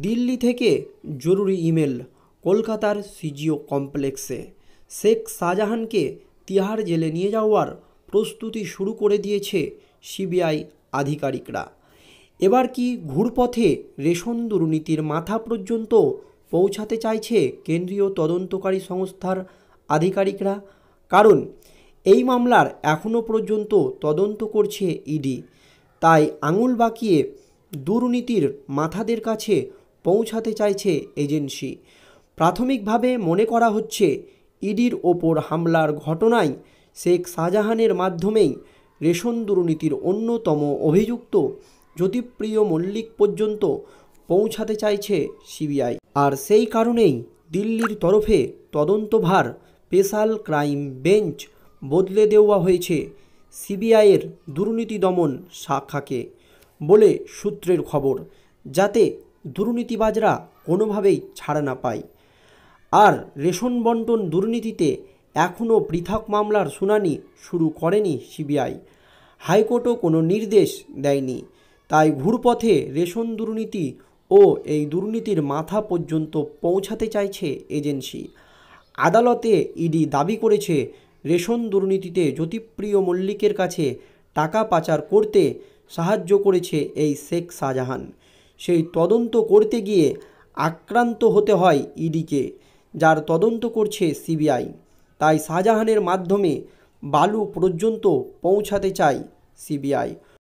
দিল্লি থেকে জরুরি ইমেল। কলকাতার সিজিও কমপ্লেক্সে শেখ শাহজাহানকে তিহার জেলে নিয়ে যাওয়ার প্রস্তুতি শুরু করে দিয়েছে সিবিআই আধিকারিকরা। এবার কি ঘুরপথে রেশন দুর্নীতির মাথা পর্যন্ত পৌঁছাতে চাইছে কেন্দ্রীয় তদন্তকারী সংস্থার আধিকারিকরা? কারণ এই মামলার এখনও পর্যন্ত তদন্ত করছে ইডি। তাই আঙুল বাঁকিয়ে দুর্নীতির মাথাদের কাছে পৌঁছাতে চাইছে এজেন্সি। প্রাথমিকভাবে মনে করা হচ্ছে ইডির ওপর হামলার ঘটনায় শেখ শাহজাহানের মাধ্যমেই রেশন দুর্নীতির অন্যতম অভিযুক্ত জ্যোতিপ্রিয় মল্লিক পর্যন্ত পৌঁছাতে চাইছে সিবিআই। আর সেই কারণেই দিল্লির তরফে তদন্তভার স্পেশাল ক্রাইম বেঞ্চ বদলে দেওয়া হয়েছে সিবিআইয়ের দুর্নীতি দমন শাখাকে বলে সূত্রের খবর, যাতে দুর্নীতিবাজরা কোনোভাবেই ছাড় না পায়। আর রেশন বন্টন দুর্নীতিতে এখনও পৃথক মামলার শুনানি শুরু করেনি সিবিআই। হাইকোর্টও কোনো নির্দেশ দেয়নি। তাই ঘুরপথে রেশন দুর্নীতি ও এই দুর্নীতির মাথা পর্যন্ত পৌঁছাতে চাইছে এজেন্সি। আদালতে ইডি দাবি করেছে রেশন দুর্নীতিতে জ্যোতিপ্রিয় মল্লিকের কাছে টাকা পাচার করতে সাহায্য করেছে এই শেখ শাহজাহান। সেই তদন্ত করতে গিয়ে আক্রান্ত হতে হয় ইডিকে, যার তদন্ত করছে সিবিআই। তাই শাহজাহানের মাধ্যমে বালু পর্যন্ত পৌঁছাতে চায় সিবিআই।